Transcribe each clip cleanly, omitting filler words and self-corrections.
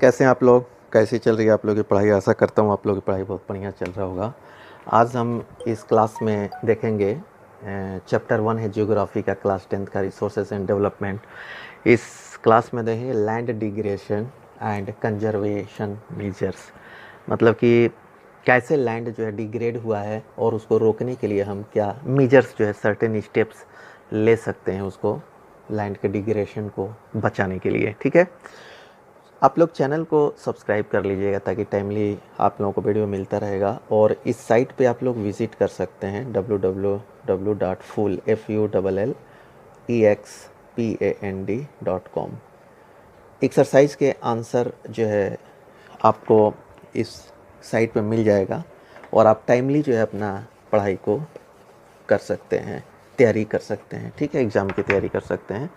कैसे हैं आप लोग? कैसी चल रही है आप लोगों की पढ़ाई? आशा करता हूँ आप लोगों की पढ़ाई बहुत बढ़िया चल रहा होगा। आज हम इस क्लास में देखेंगे चैप्टर 1 है जियोग्राफी का, क्लास 10 का, रिसोर्सेज एंड डेवलपमेंट। इस क्लास में देखेंगे land degradation and conservation measures, मतलब कि कैसे लैंड जो है डिग्रेड हुआ है और उसको रोकने के लिए हम क्या मेजर्स जो है सर्टेन स्टेप्स ले सकते हैं उसको लैंड के डिग्रेडेशन को बचाने के लिए। ठीक है, आप लोग चैनल को सब्सक्राइब कर लीजिएगा ताकि टाइमली आप लोगों को वीडियो मिलता रहेगा। और इस साइट पे आप लोग विज़िट कर सकते हैं www.fullexpand.com। एक्सरसाइज के आंसर जो है आपको इस साइट पे मिल जाएगा और आप टाइमली जो है अपना पढ़ाई को कर सकते हैं, तैयारी कर सकते हैं। ठीक है, एग्ज़ाम की तैयारी कर सकते हैं।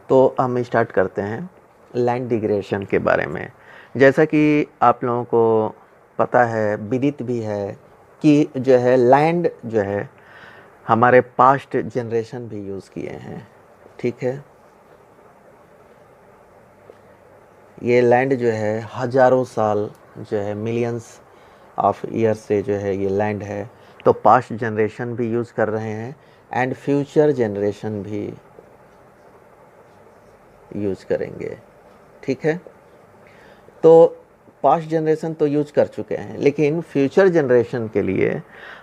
तो हम स्टार्ट करते हैं लैंड डिग्रेडेशन के बारे में। जैसा कि आप लोगों को पता है, विदित भी है कि जो है लैंड जो है हमारे पास्ट जनरेशन भी यूज़ किए हैं। ठीक है, ये लैंड जो है हज़ारों साल जो है मिलियंस ऑफ ईयर से जो है ये लैंड है। तो पास्ट जनरेशन भी यूज़ कर रहे हैं एंड फ्यूचर जनरेशन भी यूज़ करेंगे। ठीक है, तो पास्ट जनरेशन तो यूज कर चुके हैं, लेकिन फ्यूचर जनरेशन के लिए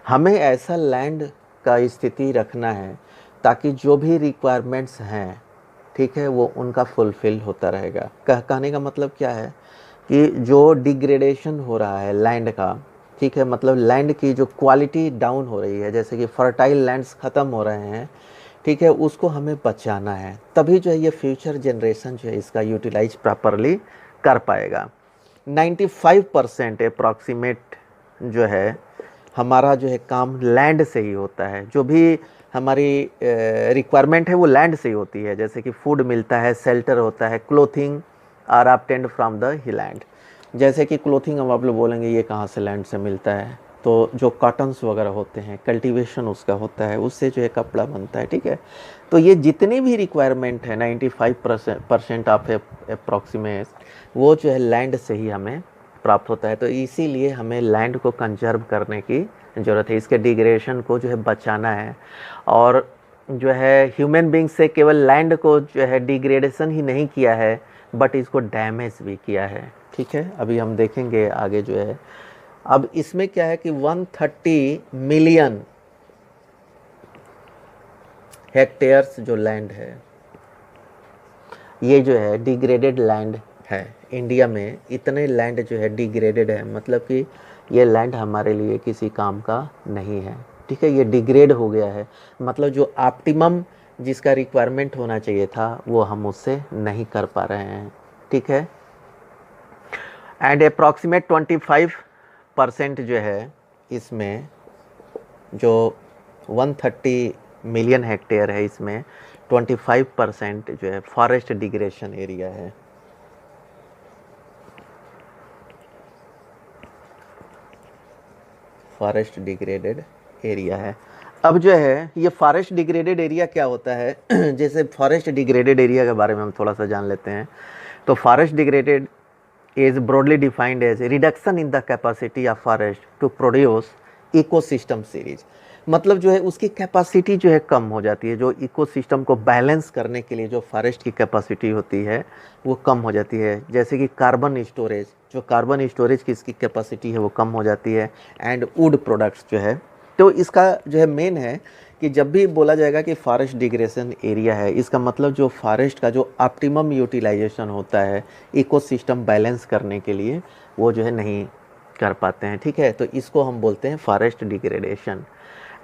हमें ऐसा लैंड का स्थिति रखना है ताकि जो भी रिक्वायरमेंट्स हैं, ठीक है, वो उनका फुलफ़िल होता रहेगा। कहने का मतलब क्या है कि जो डिग्रेडेशन हो रहा है लैंड का, ठीक है, मतलब लैंड की जो क्वालिटी डाउन हो रही है, जैसे कि फर्टाइल लैंड्स ख़त्म हो रहे हैं, ठीक है, उसको हमें बचाना है। तभी जो है ये फ्यूचर जनरेशन जो है इसका यूटिलाइज प्रॉपरली कर पाएगा। 95% अप्रॉक्सीमेट जो है हमारा जो है काम लैंड से ही होता है। जो भी हमारी रिक्वायरमेंट है वो लैंड से ही होती है, जैसे कि फूड मिलता है, शेल्टर होता है, clothing are obtained from the land. जैसे कि क्लोथिंग हम आप लोग बोलेंगे ये कहाँ से लैंड से मिलता है, तो जो कॉटन्स वगैरह होते हैं, कल्टीवेशन उसका होता है, उससे जो है कपड़ा बनता है। ठीक है, तो ये जितनी भी रिक्वायरमेंट है 95% ऑफ अप्रॉक्सीमेट वो जो है लैंड से ही हमें प्राप्त होता है। तो इसीलिए हमें लैंड को कंजर्व करने की ज़रूरत है, इसके डिग्रेडेशन को जो है बचाना है। और जो है ह्यूमन बींग से केवल लैंड को जो है डिग्रेडेशन ही नहीं किया है, बट इसको डैमेज भी किया है। ठीक है, अभी हम देखेंगे आगे जो है। अब इसमें क्या है कि 130 मिलियन हेक्टेयर्स जो लैंड है ये जो है डिग्रेडेड लैंड है। इंडिया में इतने लैंड जो है डिग्रेडेड है, मतलब कि ये लैंड हमारे लिए किसी काम का नहीं है। ठीक है, ये डिग्रेड हो गया है, मतलब जो ऑप्टिमम जिसका रिक्वायरमेंट होना चाहिए था वो हम उससे नहीं कर पा रहे हैं। ठीक है, एंड अप्रॉक्सीमेट 25% जो है इसमें जो 130 मिलियन हेक्टेयर है, इसमें 25% जो है फॉरेस्ट डिग्रेडेशन एरिया है। फॉरेस्ट डिग्रेडेड एरिया है। अब जो है ये फॉरेस्ट डिग्रेडेड एरिया क्या होता है जैसे फॉरेस्ट डिग्रेडेड एरिया के बारे में हम थोड़ा सा जान लेते हैं। तो forest degraded is broadly defined as a reduction in the capacity of forest to produce ecosystem series। मतलब जो है उसकी कैपेसिटी जो है कम हो जाती है, जो इकोसिस्टम को बैलेंस करने के लिए जो फॉरेस्ट की कैपेसिटी होती है वो कम हो जाती है। जैसे कि कार्बन स्टोरेज, जो कार्बन स्टोरेज की इसकी कैपेसिटी है वो कम हो जाती है, एंड वुड प्रोडक्ट्स जो है। तो इसका जो है मेन है कि जब भी बोला जाएगा कि फॉरेस्ट डिग्रेडेशन एरिया है, इसका मतलब जो फॉरेस्ट का जो ऑप्टिमम यूटिलाइजेशन होता है इकोसिस्टम बैलेंस करने के लिए वो जो है नहीं कर पाते हैं। ठीक है, तो इसको हम बोलते हैं फॉरेस्ट डिग्रेडेशन।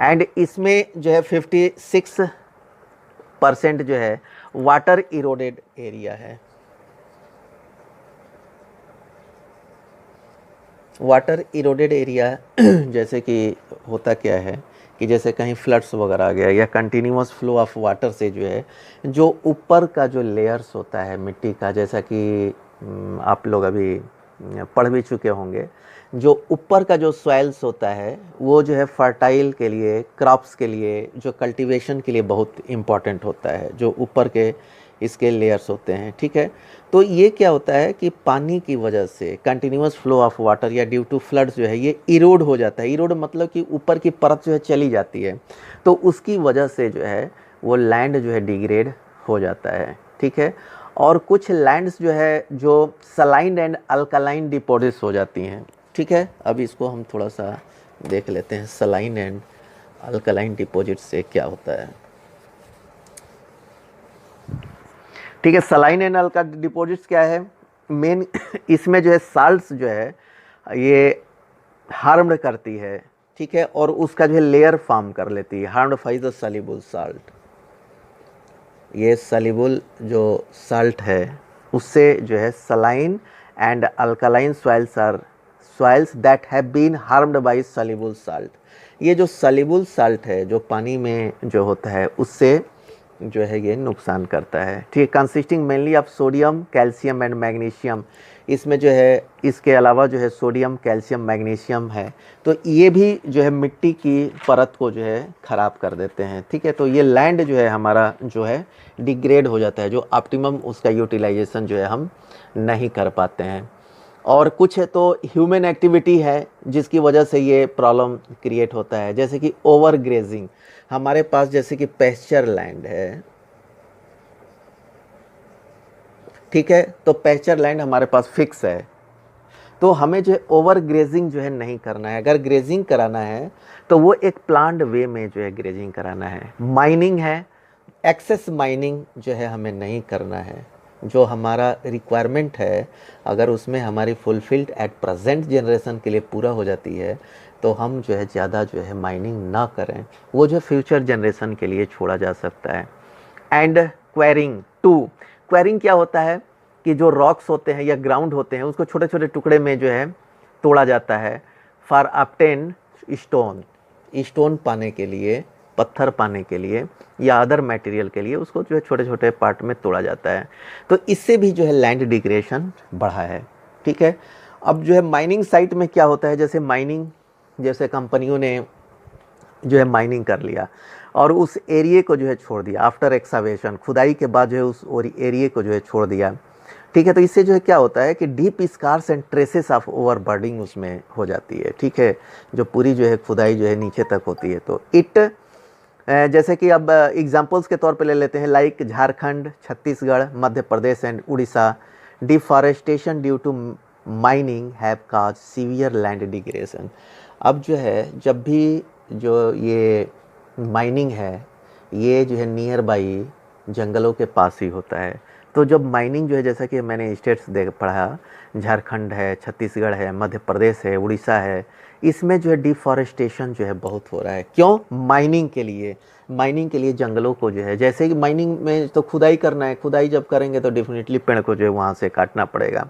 एंड इसमें जो है 56% जो है वाटर इरोडेड एरिया है। वाटर इरोडेड एरिया जैसे कि होता क्या है कि जैसे कहीं फ्लड्स वगैरह आ गया या कंटिन्यूअस फ्लो ऑफ वाटर से जो है जो ऊपर का जो लेयर्स होता है मिट्टी का, जैसा कि आप लोग अभी पढ़ भी चुके होंगे, जो ऊपर का जो सॉइल्स होता है वो जो है फर्टाइल के लिए, क्रॉप्स के लिए, जो कल्टीवेशन के लिए बहुत इम्पॉर्टेंट होता है। जो ऊपर के इसके लेयर्स होते हैं, ठीक है। तो ये क्या होता है कि पानी की वजह से कंटिन्यूस फ्लो ऑफ वाटर या ड्यू टू फ्लड्स जो है ये इरोड हो जाता है। इरोड मतलब कि ऊपर की परत जो है चली जाती है, तो उसकी वजह से जो है वो लैंड जो है डिग्रेड हो जाता है, ठीक है। और कुछ लैंड्स जो है जो सलाइन एंड अल्कालाइन डिपॉजिट्स हो जाती हैं, ठीक है। अब इसको हम थोड़ा सा देख लेते हैं, सलाइन एंड अल्कालाइन डिपॉजिट से क्या होता है, ठीक है। सलाइन एंड अल्का डिपॉजिट्स क्या है, मेन इसमें जो है साल्ट्स जो है ये हार्म्ड करती है, ठीक है, और उसका जो है लेयर फॉर्म कर लेती है, हार्मफाइज द सॉल्युबल साल्ट। ये सॉल्युबल जो साल्ट है उससे जो है saline and alkaline soils are soils that have been harmed by soluble salt. ये जो सॉल्युबल साल्ट है जो पानी में जो होता है उससे जो है ये नुकसान करता है, ठीक है। Consisting mainly of sodium, calcium and magnesium, इसमें जो है इसके अलावा जो है सोडियम, कैल्शियम, मैग्नीशियम है, तो ये भी जो है मिट्टी की परत को जो है ख़राब कर देते हैं, ठीक है। तो ये लैंड जो है हमारा जो है डिग्रेड हो जाता है, जो ऑप्टिमम उसका यूटिलाइजेशन जो है हम नहीं कर पाते हैं। और कुछ है तो ह्यूमन एक्टिविटी है जिसकी वजह से ये प्रॉब्लम क्रिएट होता है, जैसे कि ओवर ग्रेजिंग। हमारे पास जैसे कि पेस्चर लैंड है, ठीक है, तो पेस्चर लैंड हमारे पास फिक्स है, तो हमें जो है ओवर ग्रेजिंग जो है नहीं करना है। अगर ग्रेजिंग कराना है तो वो एक प्लान्ड वे में जो है ग्रेजिंग कराना है। माइनिंग है, एक्सेस माइनिंग जो है हमें नहीं करना है। जो हमारा रिक्वायरमेंट है अगर उसमें हमारी फुलफिल्ड एट प्रेजेंट जनरेशन के लिए पूरा हो जाती है तो हम जो है ज़्यादा जो है माइनिंग ना करें, वो जो फ्यूचर जनरेशन के लिए छोड़ा जा सकता है। एंड क्वेरिंग टू, क्वेरिंग क्या होता है कि जो रॉक्स होते हैं या ग्राउंड होते हैं उसको छोटे छोटे टुकड़े में जो है तोड़ा जाता है फॉर ऑब्टेन स्टोन, स्टोन पाने के लिए, पत्थर पाने के लिए या अदर मटेरियल के लिए उसको जो है छोटे छोटे पार्ट में तोड़ा जाता है। तो इससे भी जो है लैंड डिग्रेडेशन बढ़ा है, ठीक है। अब जो है माइनिंग साइट में क्या होता है, जैसे माइनिंग, जैसे कंपनियों ने जो है माइनिंग कर लिया और उस एरिए को जो है छोड़ दिया, आफ्टर एक्सावेशन, खुदाई के बाद जो है उस एरिए को जो है छोड़ दिया, ठीक है। तो इससे जो है क्या होता है कि deep scars and traces of overburdening उसमें हो जाती है, ठीक है। जो पूरी जो है खुदाई जो है नीचे तक होती है, तो इट जैसे कि अब एग्जांपल्स के तौर पे ले लेते हैं, like Jharkhand, Chhattisgarh, Madhya Pradesh and Orissa, deforestation due to mining have cause severe land degradation. अब जो है जब भी जो ये माइनिंग है ये जो है नियर बाई जंगलों के पास ही होता है, तो जब माइनिंग जो है जैसा कि मैंने स्टेट्स देख पढ़ा, झारखंड है, छत्तीसगढ़ है, मध्य प्रदेश है, उड़ीसा है, इसमें जो है डिफॉरेस्टेशन जो है बहुत हो रहा है। क्यों? माइनिंग के लिए, माइनिंग के लिए जंगलों को जो है, जैसे कि माइनिंग में तो खुदाई करना है, खुदाई जब करेंगे तो डेफिनेटली पेड़ को जो है वहाँ से काटना पड़ेगा,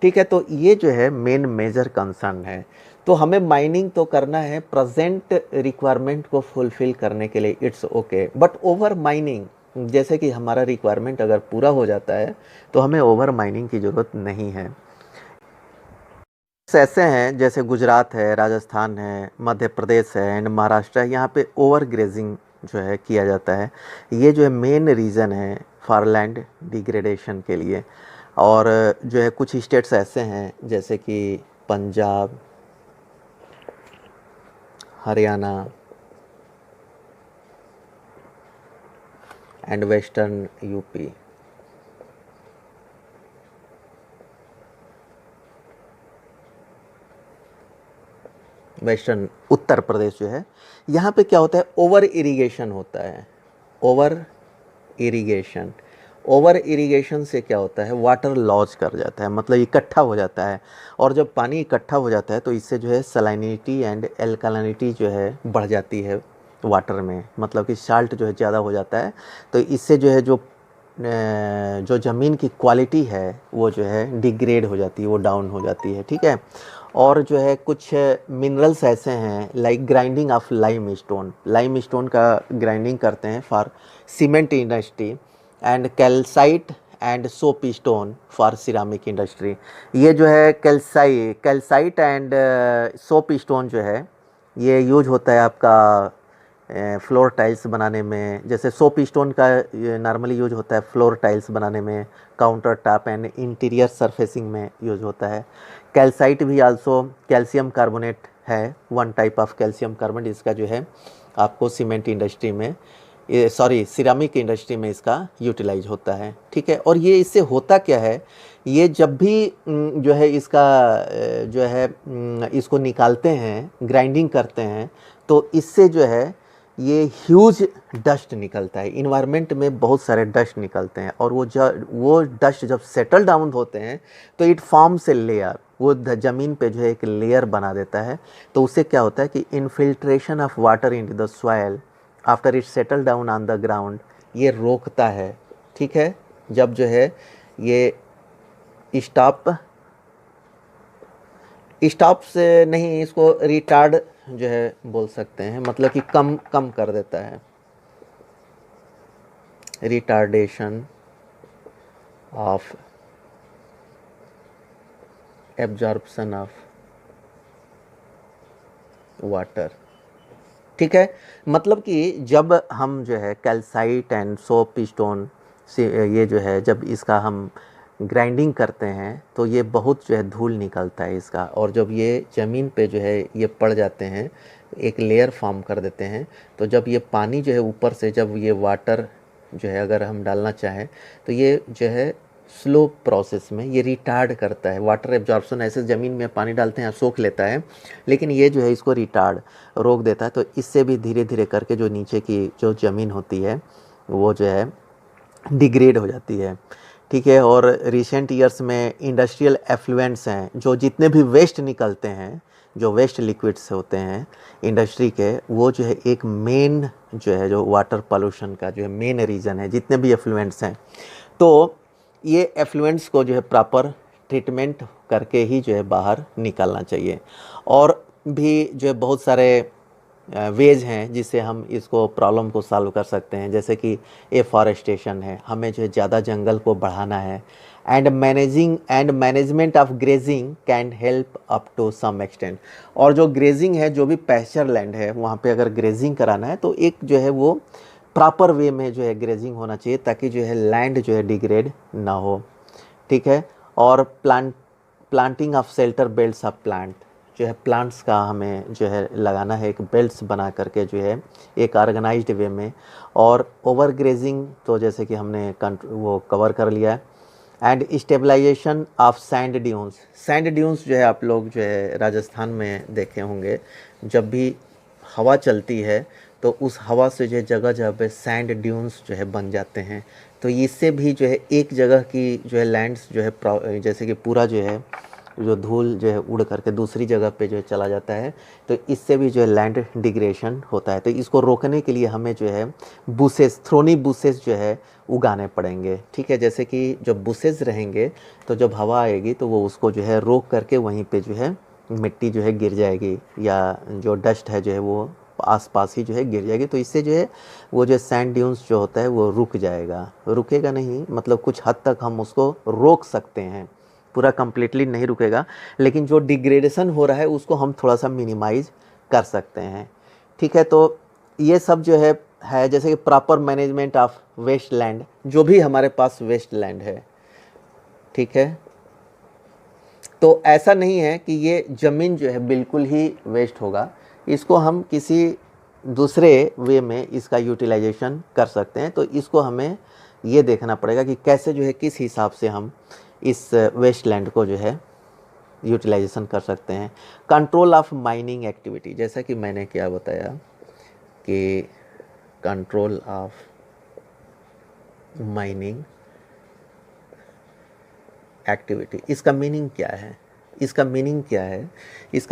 ठीक है। तो ये जो है मेन मेजर कंसर्न है। तो हमें माइनिंग तो करना है प्रेजेंट रिक्वायरमेंट को फुलफिल करने के लिए, it's okay, but over mining, जैसे कि हमारा रिक्वायरमेंट अगर पूरा हो जाता है तो हमें ओवर माइनिंग की ज़रूरत नहीं है। ऐसे हैं जैसे गुजरात है, राजस्थान है, मध्य प्रदेश है एंड महाराष्ट्र है, यहाँ पे ओवर ग्रेजिंग जो है किया जाता है। ये जो है मेन रीज़न है फॉर लैंड डिग्रेडेशन के लिए। और जो है कुछ स्टेट्स ऐसे हैं जैसे कि Punjab, Haryana and western UP, western Uttar Pradesh जो है, यहाँ पे क्या होता है, ओवर इरिगेशन होता है। ओवर इरिगेशन, ओवर इरिगेशन से क्या होता है, वाटर लॉस कर जाता है, मतलब इकट्ठा हो जाता है। और जब पानी इकट्ठा हो जाता है तो इससे जो है सलाइनिटी एंड एल्कलानिटी जो है बढ़ जाती है वाटर में, मतलब कि साल्ट जो है ज़्यादा हो जाता है। तो इससे जो है जो ज़मीन की क्वालिटी है वो जो है डिग्रेड हो जाती है, वो डाउन हो जाती है, ठीक है। और जो है कुछ मिनरल्स ऐसे हैं like grinding of lime stone, lime stone का ग्राइंडिंग करते हैं for cement industry and calcite and soap stone for ceramic industry. ये जो है कैल्साइट एंड सोप स्टोन जो है ये यूज होता है आपका फ्लोर टाइल्स बनाने में, जैसे सोप स्टोन का नॉर्मली यूज होता है फ्लोर टाइल्स बनाने में, counter top and interior surfacing में यूज होता है। कैल्साइट भी आल्सो कैल्शियम कार्बोनेट है, one type of calcium carbonate, इसका जो है आपको सीमेंट इंडस्ट्री में, सिरामिक इंडस्ट्री में इसका यूटिलाइज होता है। ठीक है, और ये इससे होता क्या है, ये जब भी जो है इसका जो है इसको निकालते हैं, ग्राइंडिंग करते हैं, तो इससे जो है ये ह्यूज डस्ट निकलता है, इन्वायरमेंट में बहुत सारे डस्ट निकलते हैं, और वो डस्ट जब सेटल डाउन होते हैं तो इट फॉर्म्स ए लेयर, वो ज़मीन पे जो है एक लेयर बना देता है। तो उससे क्या होता है कि infiltration of water into the soil after it settle down on the ground, ये रोकता है। ठीक है, जब जो है ये स्टॉप से नहीं, इसको रिटार्ड जो है बोल सकते हैं, मतलब कि कम कर देता है, retardation of absorption of water. ठीक है, मतलब कि जब हम जो है कैल्साइट एंड सोप स्टोन से ये जो है जब इसका हम ग्राइंडिंग करते हैं तो ये बहुत जो है धूल निकलता है इसका, और जब ये ज़मीन पे जो है ये पड़ जाते हैं, एक लेयर फॉर्म कर देते हैं, तो जब ये पानी जो है ऊपर से जब ये वाटर जो है अगर हम डालना चाहें तो ये जो है स्लो प्रोसेस में ये रिटार्ड करता है वाटर एब्जॉर्प्शन। ऐसे ज़मीन में पानी डालते हैं सोख लेता है, लेकिन ये जो है इसको रिटार्ड रोक देता है, तो इससे भी धीरे धीरे करके जो नीचे की जो ज़मीन होती है वो जो है डिग्रेड हो जाती है। ठीक है, और रिसेंट ईयर्स में इंडस्ट्रियल एफ्लुएंट्स हैं, जो जितने भी वेस्ट निकलते हैं, जो वेस्ट लिक्विड्स होते हैं इंडस्ट्री के, वो जो है एक मेन जो है जो वाटर पोल्यूशन का जो है मेन रीज़न है, जितने भी एफ्लुएंट्स हैं। तो ये एफ्लुएंट्स को जो है प्रॉपर ट्रीटमेंट करके ही जो है बाहर निकालना चाहिए। और भी जो है बहुत सारे वेज हैं जिससे हम इसको प्रॉब्लम को सॉल्व कर सकते हैं, जैसे कि एफॉरेस्टेशन है, हमें जो है ज़्यादा जंगल को बढ़ाना है, and management of grazing can help up to some extent. और जो ग्रेजिंग है, जो भी पैस्चर लैंड है, वहाँ पे अगर ग्रेजिंग कराना है तो एक जो है वो प्रॉपर वे में जो है ग्रेजिंग होना चाहिए, ताकि जो है लैंड जो है डिग्रेड ना हो। ठीक है, और planting of shelter belts of plant, जो है प्लांट्स का हमें जो है लगाना है, एक बेल्ट्स बना करके जो है एक ऑर्गेनाइज्ड वे में। और ओवर ग्रेजिंग तो जैसे कि हमने वो कवर कर लिया है। And stabilization of sand dunes, sand dunes जो है आप लोग जो है राजस्थान में देखे होंगे, जब भी हवा चलती है तो उस हवा से जो है जगह जगह पे सैंड ड्यून्स जो है बन जाते हैं। तो इससे भी जो है एक जगह की जो है लैंड्स जो है जैसे कि पूरा जो है जो धूल जो है उड़ करके दूसरी जगह पे जो है चला जाता है, तो इससे भी जो है लैंड डिग्रेडेशन होता है। तो इसको रोकने के लिए हमें जो है बुशेस, थ्रोनी बुशेस जो है उगाने पड़ेंगे। ठीक है, जैसे कि जब बुशेस रहेंगे तो जब हवा आएगी तो वो उसको जो है रोक करके वहीं पे जो है मिट्टी जो है गिर जाएगी, या जो डस्ट है जो है वो आसपास ही जो है गिर जाएगी। तो इससे जो है वो जो सैंड ड्यून्स जो होता है वो रुक जाएगा, रुकेगा नहीं, मतलब कुछ हद तक हम उसको रोक सकते हैं, पूरा कंप्लीटली नहीं रुकेगा, लेकिन जो डिग्रेडेशन हो रहा है उसको हम थोड़ा सा मिनिमाइज कर सकते हैं। ठीक है, तो ये सब जो है जैसे कि proper management of waste land, जो भी हमारे पास वेस्ट लैंड है। ठीक है, तो ऐसा नहीं है कि ये ज़मीन जो है बिल्कुल ही वेस्ट होगा, इसको हम किसी दूसरे वे में इसका यूटिलाइजेशन कर सकते हैं। तो इसको हमें ये देखना पड़ेगा कि कैसे जो है किस हिसाब से हम इस वेस्ट लैंड को जो है यूटिलाइजेशन कर सकते हैं। कंट्रोल ऑफ माइनिंग एक्टिविटी, जैसा कि मैंने क्या बताया कि कंट्रोल ऑफ माइनिंग एक्टिविटी, इसका मीनिंग क्या है? इसका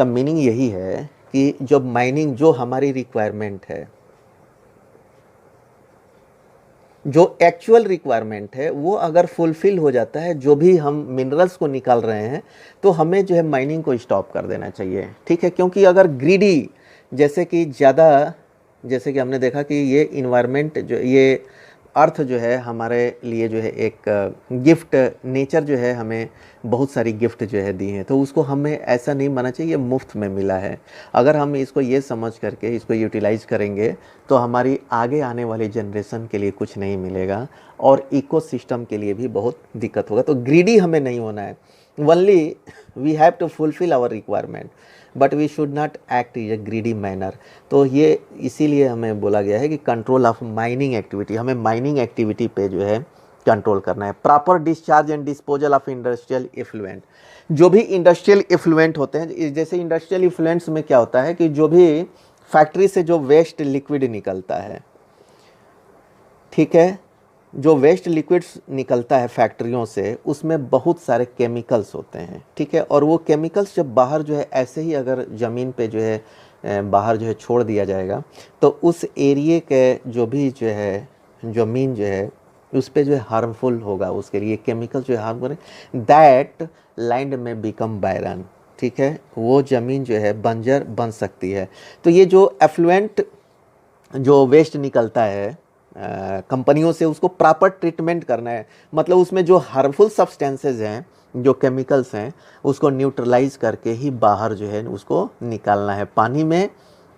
मीनिंग यही है कि जब माइनिंग, जो हमारी रिक्वायरमेंट है, जो एक्चुअल रिक्वायरमेंट है, वो अगर फुलफ़िल हो जाता है, जो भी हम मिनरल्स को निकाल रहे हैं, तो हमें जो है माइनिंग को स्टॉप कर देना चाहिए। ठीक है, क्योंकि अगर ग्रीडी, जैसे कि हमने देखा कि ये इन्वायरमेंट जो ये अर्थ जो है हमारे लिए जो है एक गिफ्ट, नेचर जो है हमें बहुत सारी गिफ्ट जो है दी हैं, तो उसको हमें ऐसा नहीं मानना चाहिए मुफ्त में मिला है। अगर हम इसको ये समझ करके इसको यूटिलाइज करेंगे तो हमारी आगे आने वाली जनरेशन के लिए कुछ नहीं मिलेगा और इकोसिस्टम के लिए भी बहुत दिक्कत होगा। तो ग्रीडी हमें नहीं होना है, only we have to fulfil our requirement but we should not act in a greedy manner. तो ये इसीलिए हमें बोला गया है कि कंट्रोल ऑफ माइनिंग एक्टिविटी, हमें माइनिंग एक्टिविटी पे जो है कंट्रोल करना है। Proper discharge and disposal of industrial effluent, जो भी इंडस्ट्रियल इफ्लुएंट होते हैं, जैसे इंडस्ट्रियल इफ्लुएंट्स में क्या होता है कि जो भी फैक्ट्री से जो वेस्ट लिक्विड निकलता है, ठीक है, जो वेस्ट लिक्विड्स निकलता है फैक्ट्रियों से, उसमें बहुत सारे केमिकल्स होते हैं, ठीक है, और वो केमिकल्स जब बाहर जो है ऐसे ही अगर ज़मीन पे जो है बाहर जो है छोड़ दिया जाएगा तो उस एरिए के जो भी जो है ज़मीन जो है उस पर जो है हार्मफुल होगा, उसके लिए केमिकल जो है हार्मफुल है, दैट लैंड में बिकम बैरन, ठीक है, वो ज़मीन जो है बंजर बन सकती है। तो ये जो एफ्लुएंट जो वेस्ट निकलता है कंपनियों से, उसको प्रॉपर ट्रीटमेंट करना है, मतलब उसमें जो हार्मफुल सब्सटेंसेस हैं, जो केमिकल्स हैं, उसको न्यूट्रलाइज करके ही बाहर जो है उसको निकालना है, पानी में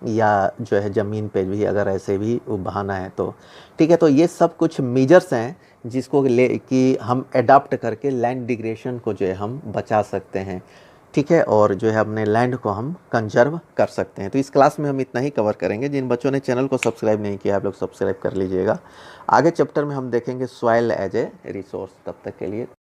या जो है ज़मीन पे भी अगर ऐसे भी बहाना है तो, ठीक है। तो ये सब कुछ मेजर्स हैं जिसको ले कि हम अडॉप्ट करके लैंड डिग्रेडेशन को जो है हम बचा सकते हैं, ठीक है, और जो है अपने लैंड को हम कंजर्व कर सकते हैं। तो इस क्लास में हम इतना ही कवर करेंगे। जिन बच्चों ने चैनल को सब्सक्राइब नहीं किया आप लोग सब्सक्राइब कर लीजिएगा। आगे चैप्टर में हम देखेंगे सॉइल एज ए रिसोर्स। तब तक के लिए